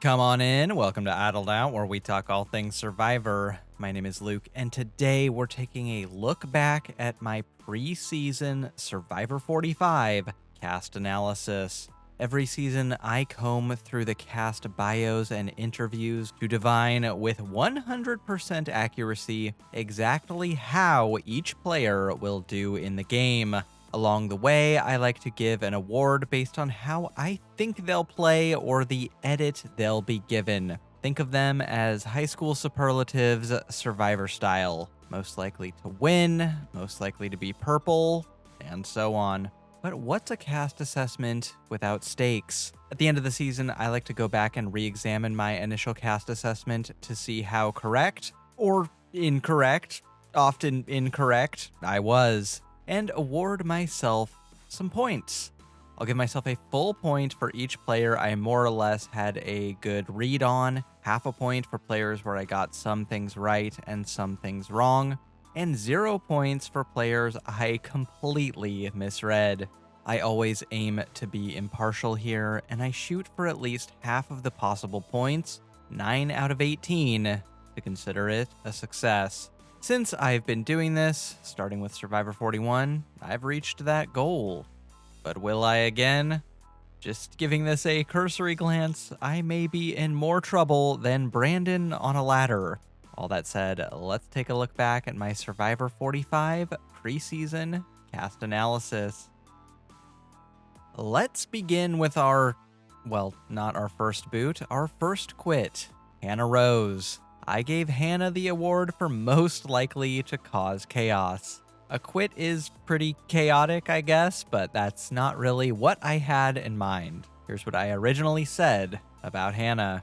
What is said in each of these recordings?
Come on in. Welcome to Addled Out, where we talk all things Survivor. My name is Luke, and today we're taking a look back at my preseason Survivor 45 cast analysis. Every season, I comb through the cast bios and interviews to divine with 100% accuracy exactly how each player will do in the game. Along the way, I like to give an award based on how I think they'll play or the edit they'll be given. Think of them as high school superlatives, Survivor style. Most likely to win, most likely to be purple, and so on. But what's a cast assessment without stakes? At the end of the season, I like to go back and re-examine my initial cast assessment to see how correct or incorrect, often incorrect, I was, and award myself some points. I'll give myself a full point for each player I more or less had a good read on, half a point for players where I got some things right and some things wrong, and 0 points for players I completely misread. I always aim to be impartial here, and I shoot for at least half of the possible points, 9 out of 18, to consider it a success. Since I've been doing this, starting with Survivor 41, I've reached that goal. But will I again? Just giving this a cursory glance, I may be in more trouble than Brandon on a ladder. All that said, let's take a look back at my Survivor 45 preseason cast analysis. Let's begin with not our first boot, our first quit, Hannah Rose. I gave Hannah the award for most likely to cause chaos. A quit is pretty chaotic, I guess, but that's not really what I had in mind. Here's what I originally said about Hannah.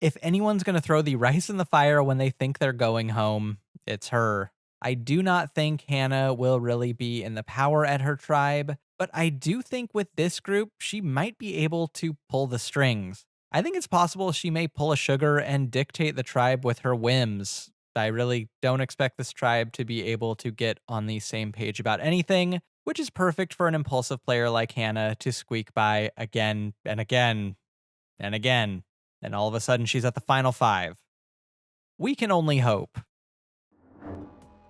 If anyone's going to throw the rice in the fire when they think they're going home, it's her. I do not think Hannah will really be in the power at her tribe, but I do think with this group, she might be able to pull the strings. I think it's possible she may pull a sugar and dictate the tribe with her whims. I really don't expect this tribe to be able to get on the same page about anything, which is perfect for an impulsive player like Hannah to squeak by again and again and again. And all of a sudden she's at the final 5. We can only hope.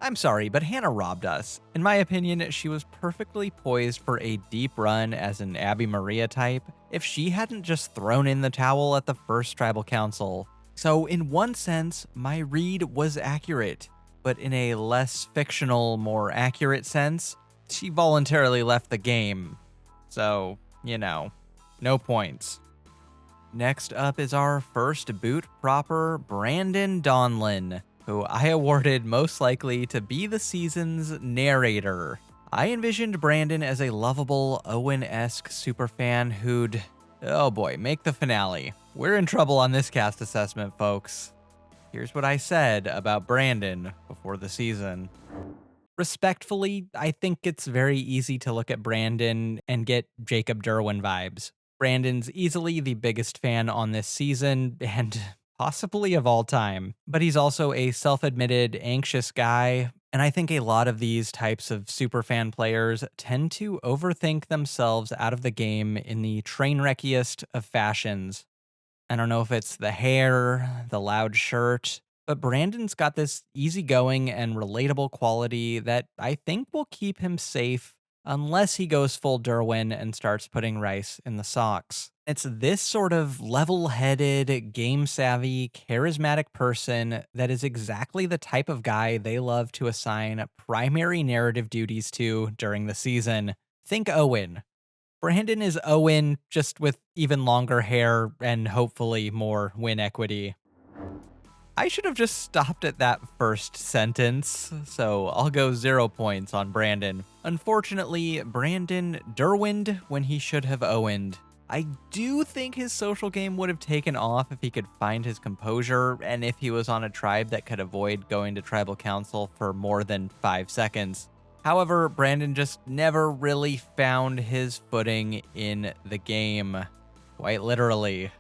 I'm sorry, but Hannah robbed us. In my opinion, she was perfectly poised for a deep run as an Abby Maria type if she hadn't just thrown in the towel at the first tribal council. So in one sense, my read was accurate, but in a less fictional, more accurate sense, she voluntarily left the game. So, no points. Next up is our first boot proper, Brandon Donlin, who I awarded most likely to be the season's narrator. I envisioned Brandon as a lovable, Owen-esque superfan who'd, oh boy, make the finale. We're in trouble on this cast assessment, folks. Here's what I said about Brandon before the season. Respectfully, I think it's very easy to look at Brandon and get Jacob Derwin vibes. Brandon's easily the biggest fan on this season, and possibly of all time, but he's also a self-admitted anxious guy, and I think a lot of these types of superfan players tend to overthink themselves out of the game in the train wreckiest of fashions. I don't know if it's the hair, the loud shirt, but Brandon's got this easygoing and relatable quality that I think will keep him safe unless he goes full Derwin and starts putting rice in the socks. It's this sort of level-headed, game-savvy, charismatic person that is exactly the type of guy they love to assign primary narrative duties to during the season. Think Owen. Brandon is Owen, just with even longer hair and hopefully more win equity. I should have just stopped at that first sentence, so I'll go 0 points on Brandon. Unfortunately, Brandon Derwined when he should have Owened. I do think his social game would have taken off if he could find his composure and if he was on a tribe that could avoid going to tribal council for more than 5 seconds. However, Brandon just never really found his footing in the game. Quite literally.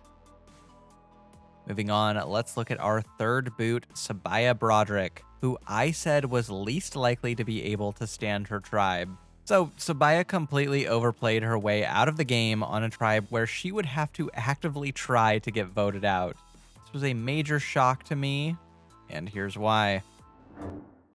Moving on, let's look at our third boot, Sabaya Broderick, who I said was least likely to be able to stand her tribe. So, Sabaya completely overplayed her way out of the game on a tribe where she would have to actively try to get voted out. This was a major shock to me, and here's why.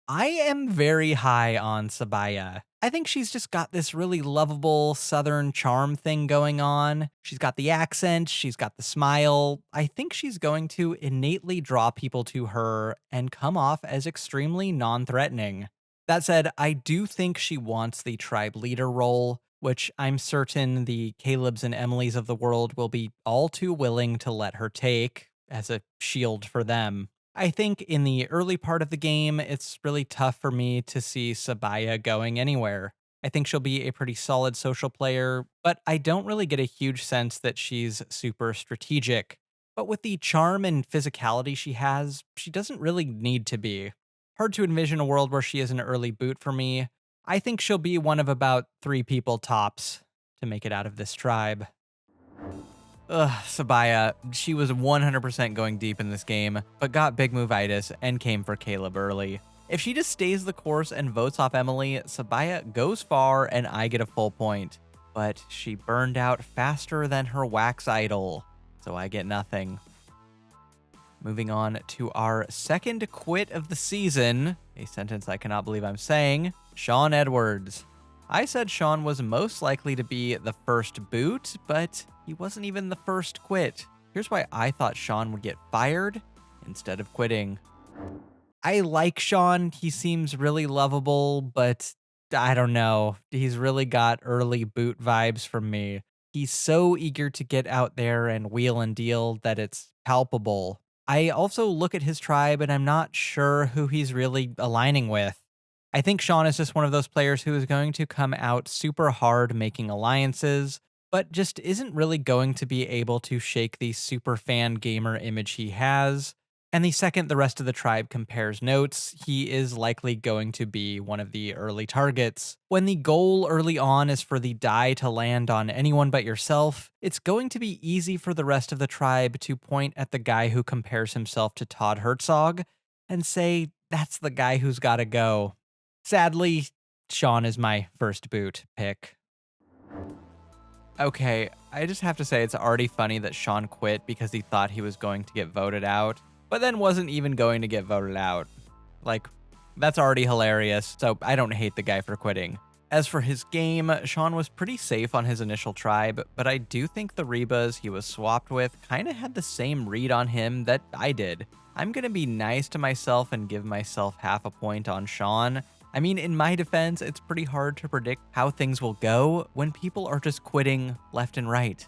I am very high on Sabaya. I think she's just got this really lovable southern charm thing going on. She's got the accent, she's got the smile. I think she's going to innately draw people to her and come off as extremely non threatening. That said, I do think she wants the tribe leader role, which I'm certain the Calebs and Emilys of the world will be all too willing to let her take as a shield for them. I think in the early part of the game, it's really tough for me to see Sabaya going anywhere. I think she'll be a pretty solid social player, but I don't really get a huge sense that she's super strategic. But with the charm and physicality she has, she doesn't really need to be. Hard to envision a world where she is an early boot for me. I think she'll be one of about 3 people tops to make it out of this tribe. Ugh, Sabaya, she was 100% going deep in this game, but got big move-itis and came for Caleb early. If she just stays the course and votes off Emily, Sabaya goes far and I get a full point. But she burned out faster than her wax idol, so I get nothing. Moving on to our second quit of the season, a sentence I cannot believe I'm saying, Sean Edwards. I said Sean was most likely to be the first boot, but he wasn't even the first quit. Here's why I thought Sean would get fired instead of quitting. I like Sean. He seems really lovable, but I don't know. He's really got early boot vibes from me. He's so eager to get out there and wheel and deal that it's palpable. I also look at his tribe and I'm not sure who he's really aligning with. I think Sean is just one of those players who is going to come out super hard making alliances, but just isn't really going to be able to shake the super fan gamer image he has. And the second the rest of the tribe compares notes, he is likely going to be one of the early targets. When the goal early on is for the die to land on anyone but yourself, it's going to be easy for the rest of the tribe to point at the guy who compares himself to Todd Herzog and say, that's the guy who's got to go. Sadly, Sean is my first boot pick. Okay, I just have to say it's already funny that Sean quit because he thought he was going to get voted out, but then wasn't even going to get voted out. Like, that's already hilarious, so I don't hate the guy for quitting. As for his game, Sean was pretty safe on his initial tribe, but I do think the Rebas he was swapped with kinda had the same read on him that I did. I'm gonna be nice to myself and give myself half a point on Sean. I mean, in my defense, it's pretty hard to predict how things will go when people are just quitting left and right.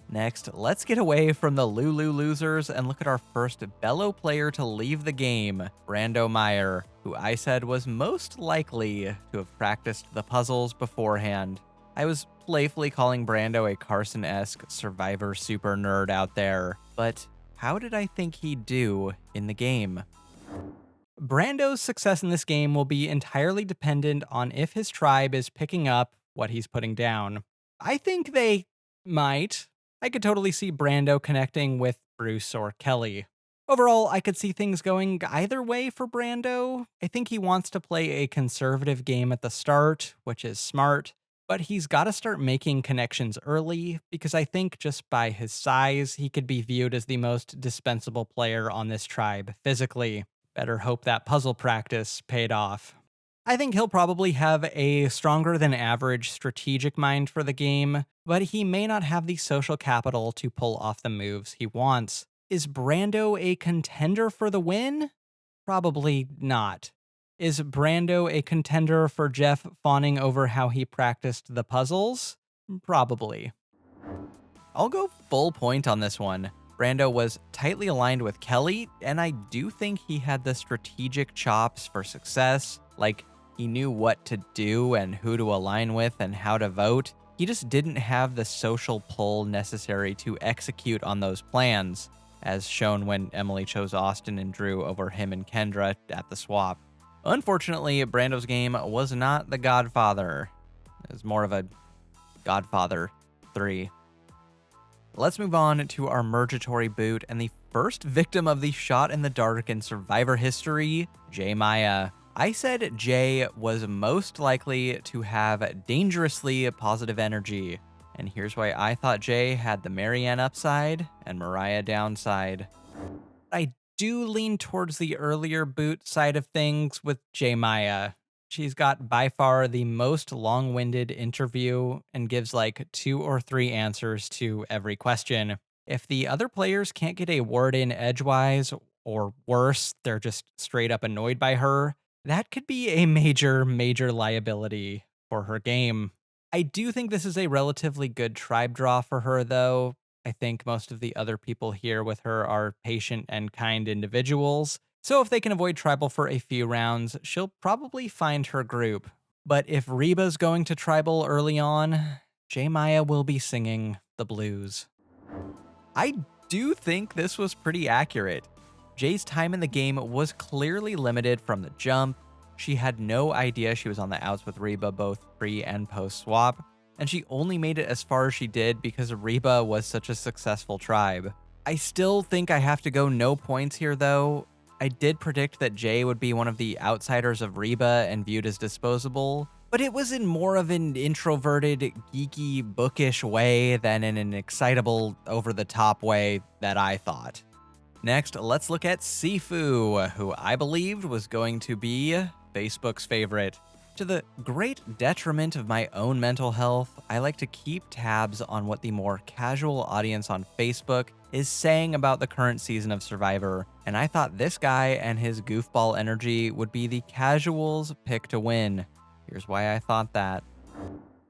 Next, let's get away from the Lulu losers and look at our first Bello player to leave the game, Brando Meyer, who I said was most likely to have practiced the puzzles beforehand. I was playfully calling Brando a Carson-esque survivor super nerd out there, but how did I think he'd do in the game? Brando's success in this game will be entirely dependent on if his tribe is picking up what he's putting down. I think they might. I could totally see Brando connecting with Bruce or Kelly. Overall, I could see things going either way for Brando. I think he wants to play a conservative game at the start, which is smart, but he's got to start making connections early because I think just by his size, he could be viewed as the most dispensable player on this tribe physically. Better hope that puzzle practice paid off. I think he'll probably have a stronger than average strategic mind for the game, but he may not have the social capital to pull off the moves he wants. Is Brando a contender for the win? Probably not. Is Brando a contender for Jeff fawning over how he practiced the puzzles? Probably. I'll go full point on this one. Brando was tightly aligned with Kelly, and I do think he had the strategic chops for success. Like, he knew what to do and who to align with and how to vote. He just didn't have the social pull necessary to execute on those plans, as shown when Emily chose Austin and Drew over him and Kendra at the swap. Unfortunately, Brando's game was not The Godfather. It was more of a Godfather 3. Let's move on to our Mergatory boot and the first victim of the shot in the dark in Survivor history, J. Maya. I said Jay was most likely to have dangerously positive energy. And here's why I thought Jay had the Marianne upside and Mariah downside. I do lean towards the earlier boot side of things with J Maya. She's got by far the most long winded interview and gives like 2 or 3 answers to every question. If the other players can't get a word in edgewise, or worse, they're just straight up annoyed by her, that could be a major liability for her game. I do think this is a relatively good tribe draw for her, though. I think most of the other people here with her are patient and kind individuals. So if they can avoid tribal for a few rounds, she'll probably find her group. But if Reba's going to tribal early on, J Maya will be singing the blues. I do think this was pretty accurate. Jay's time in the game was clearly limited from the jump. She had no idea she was on the outs with Reba both pre and post swap, and she only made it as far as she did because Reba was such a successful tribe. I still think I have to go no points here though. I did predict that Jay would be one of the outsiders of Reba and viewed as disposable, but it was in more of an introverted, geeky, bookish way than in an excitable, over-the-top way that I thought. Next, let's look at Sifu, who I believed was going to be Facebook's favorite. To the great detriment of my own mental health, I like to keep tabs on what the more casual audience on Facebook is saying about the current season of Survivor, and I thought this guy and his goofball energy would be the casuals' pick to win. Here's why I thought that.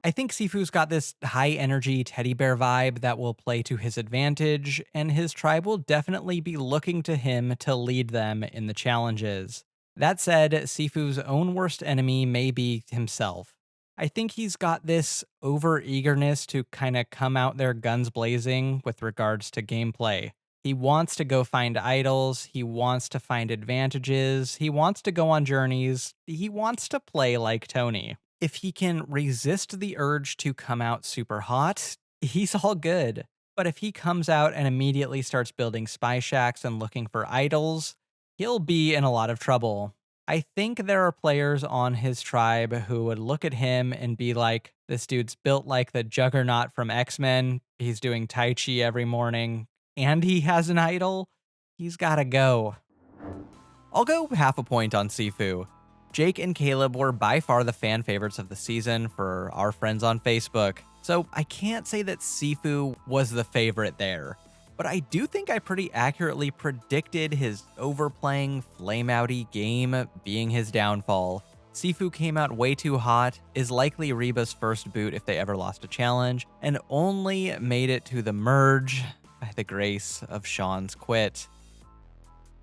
I think Sifu's got this high energy teddy bear vibe that will play to his advantage, and his tribe will definitely be looking to him to lead them in the challenges. That said, Sifu's own worst enemy may be himself. I think he's got this over-eagerness to kind of come out there guns blazing with regards to gameplay. He wants to go find idols, he wants to find advantages, he wants to go on journeys, he wants to play like Tony. If he can resist the urge to come out super hot, he's all good. But if he comes out and immediately starts building spy shacks and looking for idols, he'll be in a lot of trouble. I think there are players on his tribe who would look at him and be like, this dude's built like the Juggernaut from X-Men. He's doing Tai Chi every morning, and he has an idol. He's gotta go. I'll go half a point on Sifu. Jake and Caleb were by far the fan favorites of the season for our friends on Facebook, so I can't say that Sifu was the favorite there. But I do think I pretty accurately predicted his overplaying, flame-outy game being his downfall. Sifu came out way too hot, is likely Reba's first boot if they ever lost a challenge, and only made it to the merge by the grace of Sean's quit.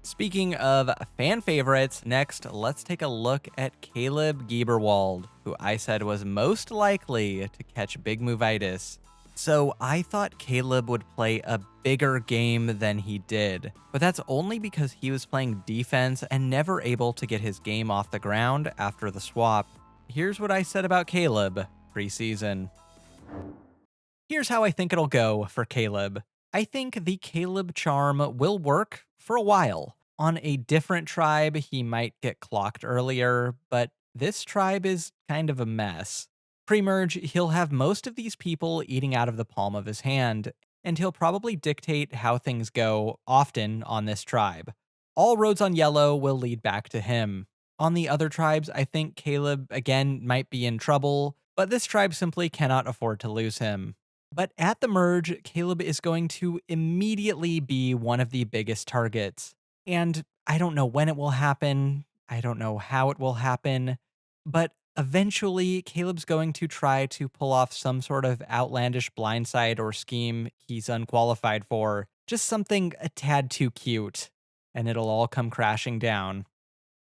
Speaking of fan favorites, next let's take a look at Caleb Gieberwald, who I said was most likely to catch big movitis. So I thought Caleb would play a bigger game than he did, but that's only because he was playing defense and never able to get his game off the ground after the swap. Here's what I said about Caleb preseason. Here's how I think it'll go for Caleb. I think the Caleb charm will work for a while. On a different tribe, he might get clocked earlier, but this tribe is kind of a mess. Pre-merge, he'll have most of these people eating out of the palm of his hand, and he'll probably dictate how things go often on this tribe. All roads on yellow will lead back to him. On the other tribes, I think Caleb, again, might be in trouble, but this tribe simply cannot afford to lose him. But at the merge, Caleb is going to immediately be one of the biggest targets. And I don't know when it will happen, I don't know how it will happen, but eventually Caleb's going to try to pull off some sort of outlandish blindside or scheme he's unqualified for, just something a tad too cute, and it'll all come crashing down.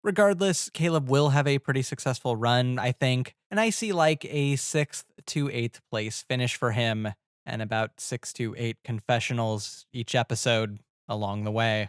Regardless, Caleb will have a pretty successful run, I think, and I see like a 6th to 8th place finish for him, and about 6 to 8 confessionals each episode along the way.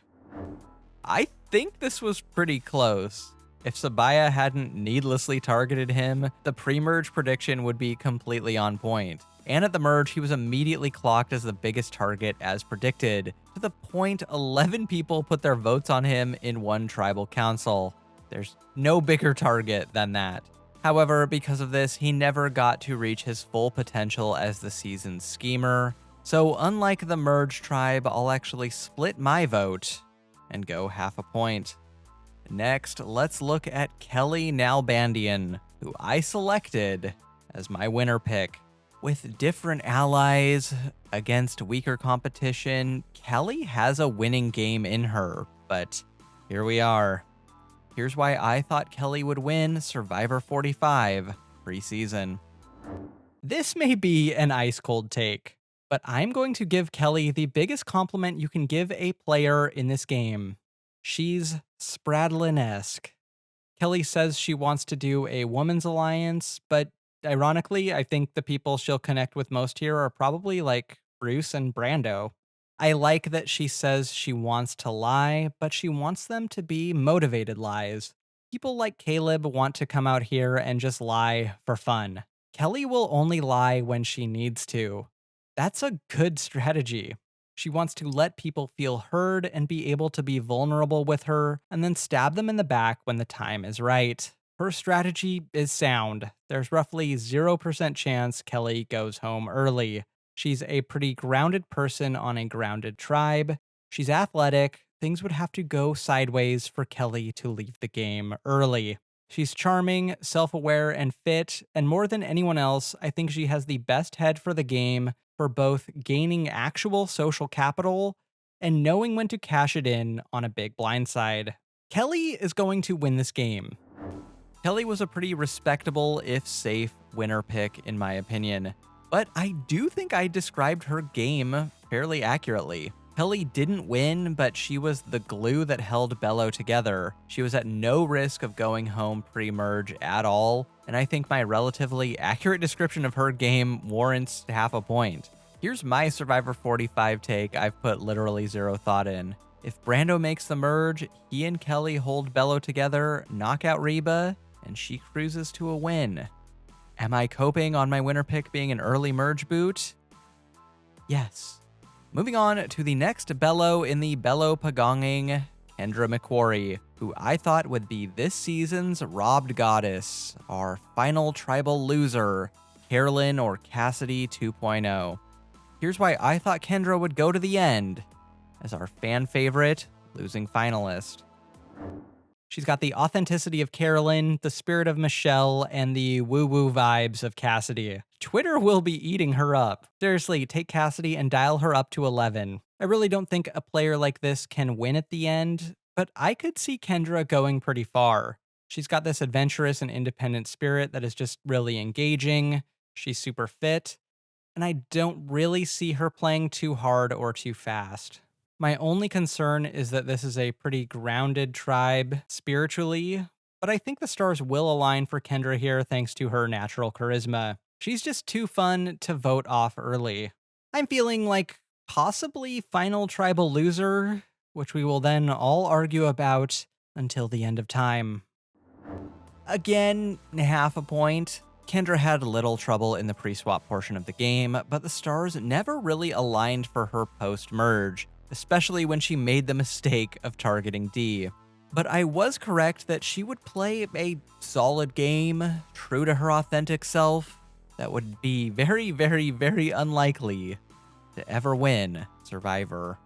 I think this was pretty close. If Sabaya hadn't needlessly targeted him, the pre-merge prediction would be completely on point. And at the merge, he was immediately clocked as the biggest target as predicted, to the point 11 people put their votes on him in one tribal council. There's no bigger target than that. However, because of this, he never got to reach his full potential as the season's schemer. So unlike the Merge tribe, I'll actually split my vote and go half a point. Next, let's look at Kelly Nalbandian, who I selected as my winner pick. With different allies against weaker competition, Kelly has a winning game in her, but here we are. Here's why I thought Kelly would win Survivor 45 preseason. This may be an ice cold take, but I'm going to give Kelly the biggest compliment you can give a player in this game. She's Spradlin-esque. Kelly says she wants to do a women's alliance, but ironically, I think the people she'll connect with most here are probably like Bruce and Brando. I like that she says she wants to lie, but she wants them to be motivated lies. People like Caleb want to come out here and just lie for fun. Kelly will only lie when she needs to. That's a good strategy. She wants to let people feel heard and be able to be vulnerable with her, and then stab them in the back when the time is right. Her strategy is sound. There's roughly 0% chance Kelly goes home early. She's a pretty grounded person on a grounded tribe. She's athletic. Things would have to go sideways for Kelly to leave the game early. She's charming, self-aware, and fit, and more than anyone else, I think she has the best head for the game for both gaining actual social capital and knowing when to cash it in on a big blindside. Kelly is going to win this game. Kelly was a pretty respectable, if safe, winner pick in my opinion, but I do think I described her game fairly accurately. Kelly didn't win, but she was the glue that held Belo together. She was at no risk of going home pre-merge at all, and I think my relatively accurate description of her game warrants half a point. Here's my Survivor 45 take I've put literally zero thought in. If Brando makes the merge, he and Kelly hold Belo together, knock out Reba, and she cruises to a win. Am I coping on my winner pick being an early merge boot? Yes. Moving on to the next Belo in the Belo Pagonging, Kendra McQuarrie, who I thought would be this season's robbed goddess, our final tribal loser, Carolyn or Cassidy 2.0. Here's why I thought Kendra would go to the end as our fan favorite losing finalist. She's got the authenticity of Carolyn, the spirit of Michelle, and the woo-woo vibes of Cassidy. Twitter will be eating her up. Seriously, take Cassidy and dial her up to 11. I really don't think a player like this can win at the end, but I could see Kendra going pretty far. She's got this adventurous and independent spirit that is just really engaging. She's super fit, and I don't really see her playing too hard or too fast. My only concern is that this is a pretty grounded tribe spiritually, but I think the stars will align for Kendra here thanks to her natural charisma. She's just too fun to vote off early. I'm feeling like possibly final tribal loser, which we will then all argue about until the end of time. Again, half a point. Kendra had little trouble in the pre-swap portion of the game, but the stars never really aligned for her post-merge, especially when she made the mistake of targeting D. But I was correct that she would play a solid game, true to her authentic self, that would be very, very, very unlikely to ever win Survivor.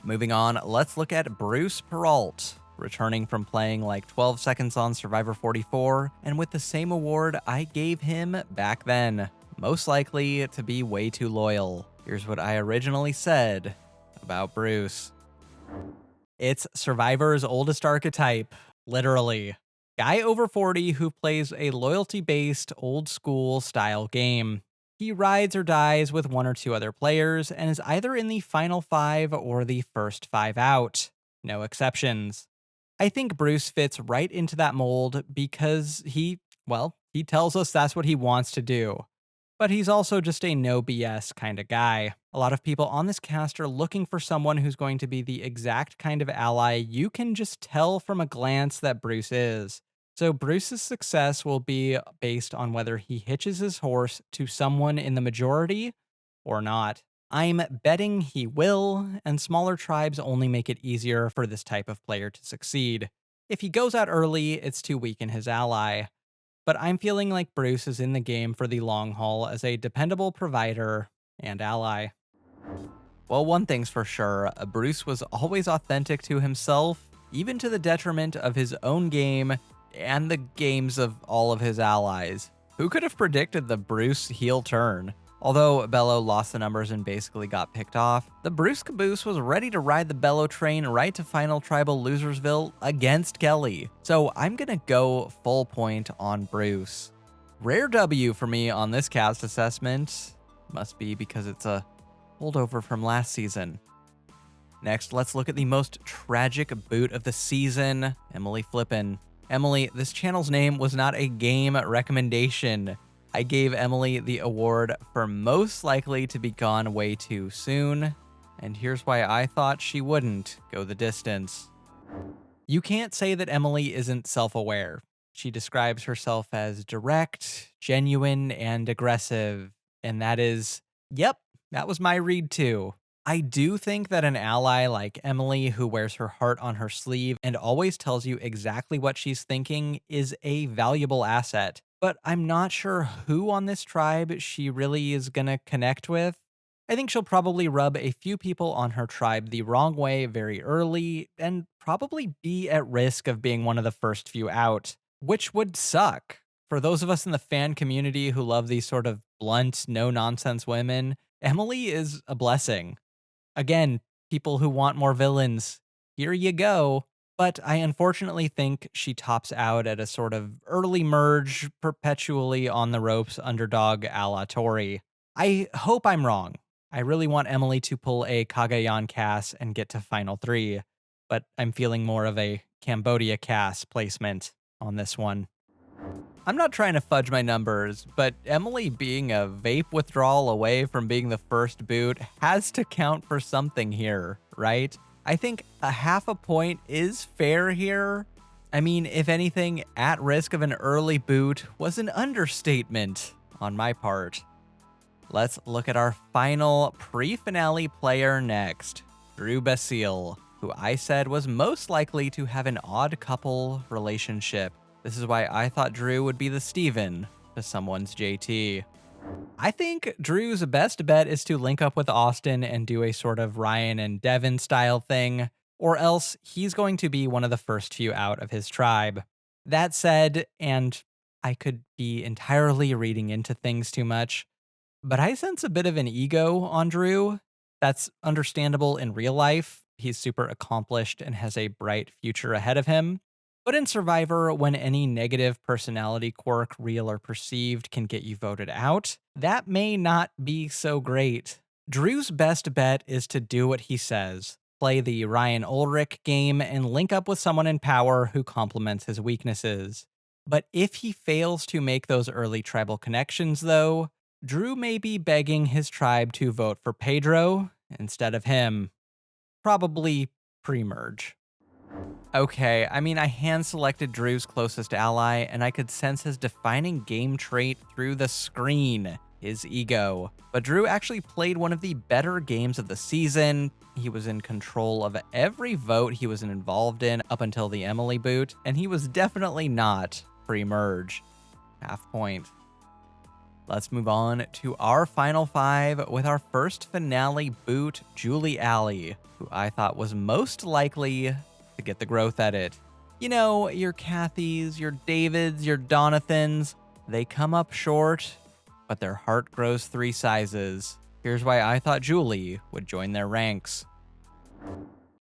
Moving on, let's look at Bruce Peralt, returning from playing like 12 seconds on Survivor 44, and with the same award I gave him back then, most likely to be way too loyal. Here's what I originally said about Bruce. It's Survivor's oldest archetype, literally. Guy over 40 who plays a loyalty-based, old-school style game. He rides or dies with one or two other players and is either in the final 5 or the first 5 out. No exceptions. I think Bruce fits right into that mold because he tells us that's what he wants to do. But he's also just a no BS kind of guy. A lot of people on this cast are looking for someone who's going to be the exact kind of ally you can just tell from a glance that Bruce is. So Bruce's success will be based on whether he hitches his horse to someone in the majority or not. I'm betting he will, and smaller tribes only make it easier for this type of player to succeed. If he goes out early, it's to weaken his ally. But I'm feeling like Bruce is in the game for the long haul as a dependable provider and ally. Well, one thing's for sure, Bruce was always authentic to himself, even to the detriment of his own game and the games of all of his allies. Who could have predicted the Bruce heel turn? Although Bello lost the numbers and basically got picked off, the Bruce caboose was ready to ride the Bello train right to Final Tribal Losersville against Kelly. So I'm gonna go full point on Bruce. Rare W for me on this cast assessment. Must be because it's a holdover from last season. Next, let's look at the most tragic boot of the season, Emily Flippin. Emily, this channel's name was not a game recommendation. I gave Emily the award for most likely to be gone way too soon, and here's why I thought she wouldn't go the distance. You can't say that Emily isn't self-aware. She describes herself as direct, genuine, and aggressive, and that was my read too. I do think that an ally like Emily, who wears her heart on her sleeve and always tells you exactly what she's thinking, is a valuable asset. But I'm not sure who on this tribe she really is gonna connect with. I think she'll probably rub a few people on her tribe the wrong way very early and probably be at risk of being one of the first few out, which would suck. For those of us in the fan community who love these sort of blunt, no nonsense women, Emily is a blessing. Again, people who want more villains, here you go. But I unfortunately think she tops out at a sort of early merge, perpetually on the ropes underdog a la Tori. I hope I'm wrong. I really want Emily to pull a Kagayan Cass and get to Final 3, but I'm feeling more of a Cambodia Cass placement on this one. I'm not trying to fudge my numbers, but Emily being a vape withdrawal away from being the first boot has to count for something here, right? I think a half a point is fair here. I mean, if anything, at risk of an early boot was an understatement on my part. Let's look at our final pre-finale player next, Drew Basile, who I said was most likely to have an odd couple relationship. This is why I thought Drew would be the Steven to someone's JT. I think Drew's best bet is to link up with Austin and do a sort of Ryan and Devin style thing, or else he's going to be one of the first few out of his tribe. That said, and I could be entirely reading into things too much, but I sense a bit of an ego on Drew. That's understandable in real life. He's super accomplished and has a bright future ahead of him. But in Survivor, when any negative personality quirk, real or perceived, can get you voted out, that may not be so great. Drew's best bet is to do what he says, play the Ryan Ulrich game, and link up with someone in power who complements his weaknesses. But if he fails to make those early tribal connections, though, Drew may be begging his tribe to vote for Pedro instead of him. Probably pre-merge. Okay, I mean, I hand-selected Drew's closest ally, and I could sense his defining game trait through the screen, his ego. But Drew actually played one of the better games of the season. He was in control of every vote he was involved in up until the Emily boot, and he was definitely not pre-merge. Half point. Let's move on to our final five with our first finale boot, Julie Alley, who I thought was most likely to get the growth edit. You know, your Kathys, your Davids, your Donathans, they come up short, but their heart grows 3 sizes. Here's why I thought Julie would join their ranks.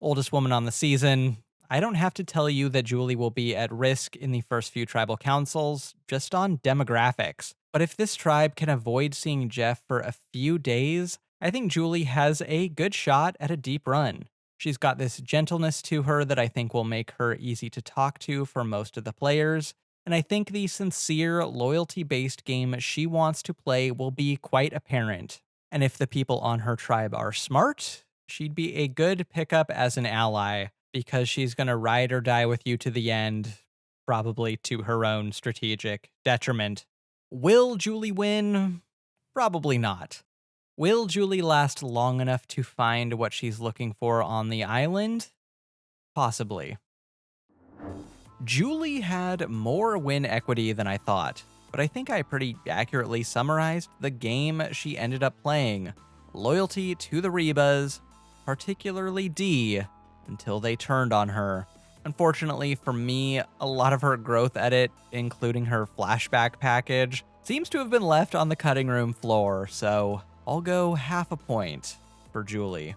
Oldest woman on the season. I don't have to tell you that Julie will be at risk in the first few tribal councils, just on demographics. But if this tribe can avoid seeing Jeff for a few days, I think Julie has a good shot at a deep run. She's got this gentleness to her that I think will make her easy to talk to for most of the players, and I think the sincere, loyalty-based game she wants to play will be quite apparent. And if the people on her tribe are smart, she'd be a good pickup as an ally, because she's going to ride or die with you to the end, probably to her own strategic detriment. Will Julie win? Probably not. Will Julie last long enough to find what she's looking for on the island? Possibly. Julie had more win equity than I thought, but I think I pretty accurately summarized the game she ended up playing. Loyalty to the Rebas, particularly D, until they turned on her. Unfortunately for me, a lot of her growth edit, including her flashback package, seems to have been left on the cutting room floor, so I'll go half a point for Julie.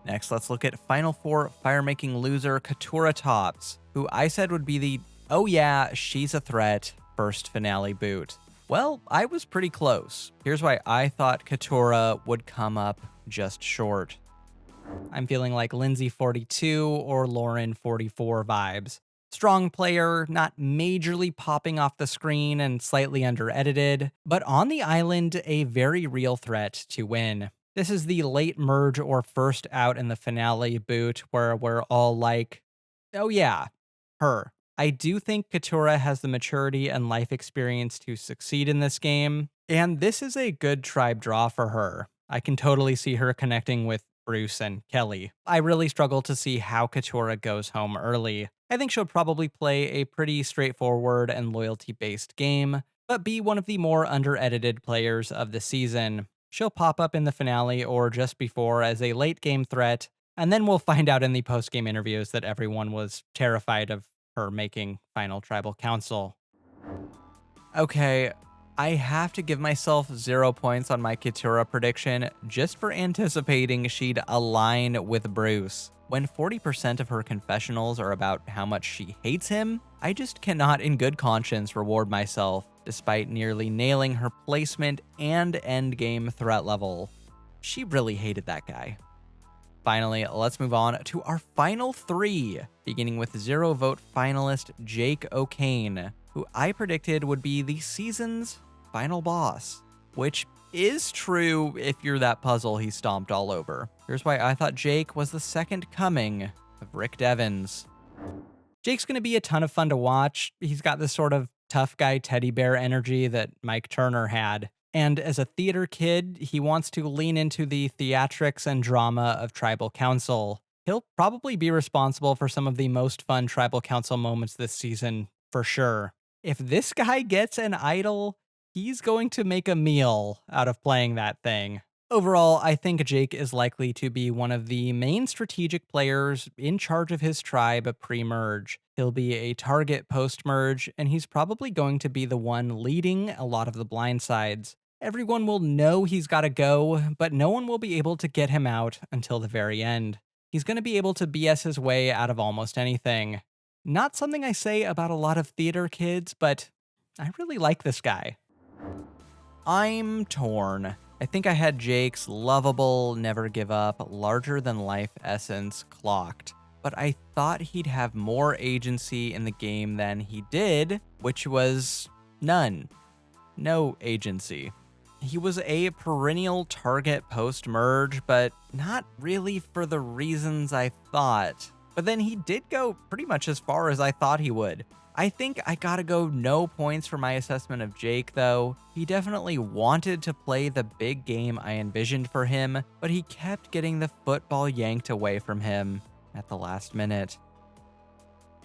Next, let's look at Final Four fire-making loser Katura Tops, who I said would be the oh yeah, she's a threat first finale boot. Well, I was pretty close. Here's why I thought Katura would come up just short. I'm feeling like Lindsay 42 or Lauren 44 vibes. Strong player, not majorly popping off the screen and slightly under-edited, but on the island, a very real threat to win. This is the late merge or first out in the finale boot where we're all like, oh yeah, her. I do think Katura has the maturity and life experience to succeed in this game, and this is a good tribe draw for her. I can totally see her connecting with Bruce and Kelly. I really struggle to see how Katura goes home early. I think she'll probably play a pretty straightforward and loyalty-based game, but be one of the more under-edited players of the season. She'll pop up in the finale or just before as a late game threat, and then we'll find out in the post-game interviews that everyone was terrified of her making Final Tribal Council. Okay, I have to give myself 0 points on my Katura prediction just for anticipating she'd align with Bruce. When 40% of her confessionals are about how much she hates him, I just cannot in good conscience reward myself, despite nearly nailing her placement and endgame threat level. She really hated that guy. Finally, let's move on to our final three, beginning with 0 vote finalist Jake O'Kane, who I predicted would be the season's final boss, which is true if you're that puzzle he stomped all over. Here's why I thought Jake was the second coming of Rick Devens. Jake's going to be a ton of fun to watch. He's got this sort of tough guy teddy bear energy that Mike Turner had. And as a theater kid, he wants to lean into the theatrics and drama of Tribal Council. He'll probably be responsible for some of the most fun Tribal Council moments this season, for sure. If this guy gets an idol, he's going to make a meal out of playing that thing. Overall, I think Jake is likely to be one of the main strategic players in charge of his tribe pre-merge. He'll be a target post-merge, and he's probably going to be the one leading a lot of the blindsides. Everyone will know he's got to go, but no one will be able to get him out until the very end. He's going to be able to BS his way out of almost anything. Not something I say about a lot of theater kids, but I really like this guy. I'm torn. I think I had Jake's lovable, never give up, larger than life essence clocked, but I thought he'd have more agency in the game than he did, which was none. No agency. He was a perennial target post-merge, but not really for the reasons I thought. But then he did go pretty much as far as I thought he would. I think I gotta go no points for my assessment of Jake, though. He definitely wanted to play the big game I envisioned for him, but he kept getting the football yanked away from him at the last minute.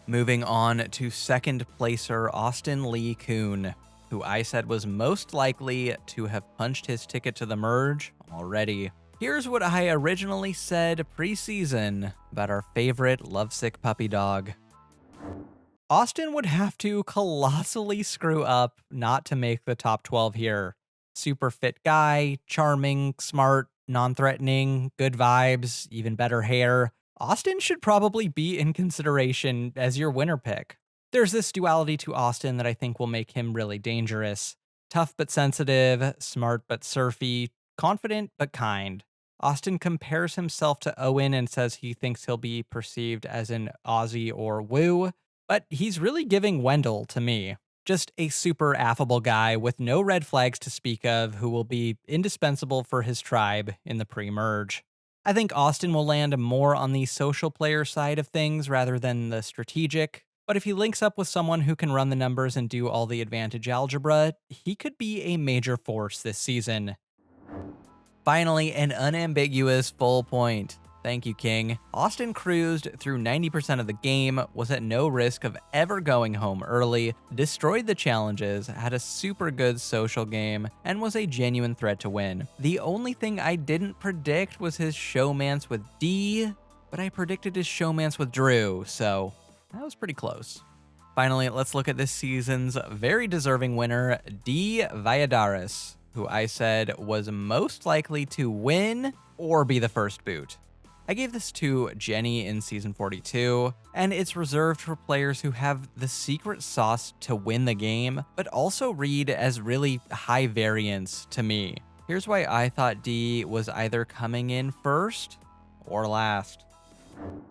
Moving on to second placer Austin Lee Kuhn, who I said was most likely to have punched his ticket to the merge already. Here's what I originally said pre-season about our favorite lovesick puppy dog. Austin would have to colossally screw up not to make the top 12 here. Super fit guy, charming, smart, non-threatening, good vibes, even better hair. Austin should probably be in consideration as your winner pick. There's this duality to Austin that I think will make him really dangerous. Tough but sensitive, smart but surfy, confident but kind. Austin compares himself to Owen and says he thinks he'll be perceived as an Aussie or Woo, but he's really giving Wendell to me. Just a super affable guy with no red flags to speak of who will be indispensable for his tribe in the pre-merge. I think Austin will land more on the social player side of things rather than the strategic, but if he links up with someone who can run the numbers and do all the advantage algebra, he could be a major force this season. Finally, an unambiguous full point. Thank you, King. Austin cruised through 90% of the game, was at no risk of ever going home early, destroyed the challenges, had a super good social game, and was a genuine threat to win. The only thing I didn't predict was his showmance with D, but I predicted his showmance with Drew, so that was pretty close. Finally, let's look at this season's very deserving winner, D. Valladares, who I said was most likely to win or be the first boot. I gave this to Jenny in Season 42, and it's reserved for players who have the secret sauce to win the game, but also read as really high variance to me. Here's why I thought D was either coming in first or last.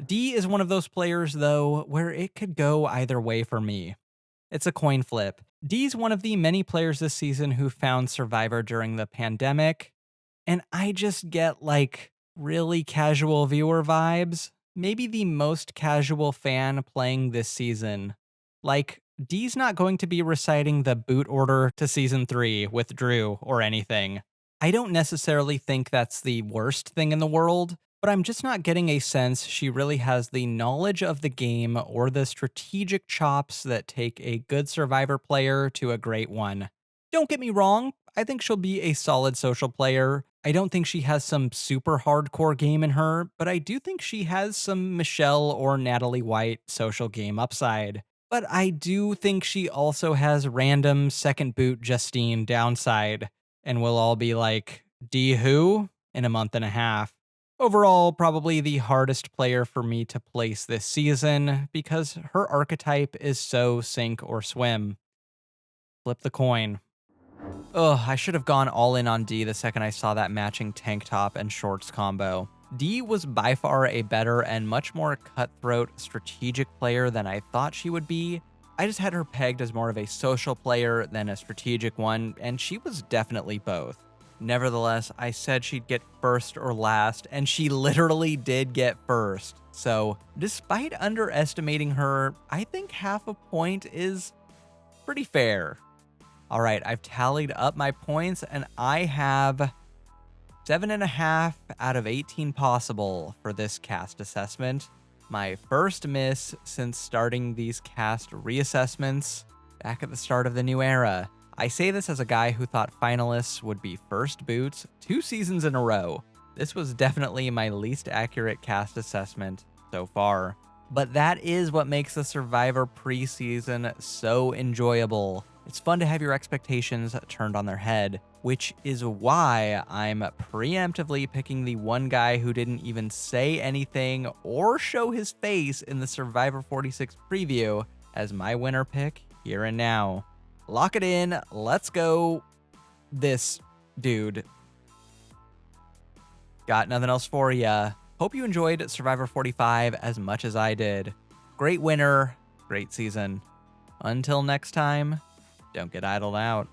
D is one of those players, though, where it could go either way for me. It's a coin flip. D's one of the many players this season who found Survivor during the pandemic, and I just get like really casual viewer vibes. Maybe the most casual fan playing this season. Like, D's not going to be reciting the boot order to Season 3 with Drew or anything. I don't necessarily think that's the worst thing in the world, but I'm just not getting a sense she really has the knowledge of the game or the strategic chops that take a good Survivor player to a great one. Don't get me wrong, I think she'll be a solid social player. I don't think she has some super hardcore game in her, but I do think she has some Michelle or Natalie White social game upside. But I do think she also has random second boot Justine downside, and we'll all be like, D who? In a month and a half. Overall, probably the hardest player for me to place this season because her archetype is so sink or swim. Flip the coin. Ugh, I should have gone all in on D the second I saw that matching tank top and shorts combo. D was by far a better and much more cutthroat strategic player than I thought she would be. I just had her pegged as more of a social player than a strategic one, and she was definitely both. Nevertheless, I said she'd get first or last, and she literally did get first. So, despite underestimating her, I think half a point is pretty fair. All right, I've tallied up my points, and I have 7.5 out of 18 possible for this cast assessment. My first miss since starting these cast reassessments back at the start of the new era. I say this as a guy who thought finalists would be first boots 2 seasons in a row. This was definitely my least accurate cast assessment so far. But that is what makes the Survivor preseason so enjoyable. It's fun to have your expectations turned on their head, which is why I'm preemptively picking the one guy who didn't even say anything or show his face in the Survivor 46 preview as my winner pick here and now. Lock it in. Let's go. This dude. Got nothing else for ya. Hope you enjoyed Survivor 45 as much as I did. Great winner, great season. Until next time, don't get idled out.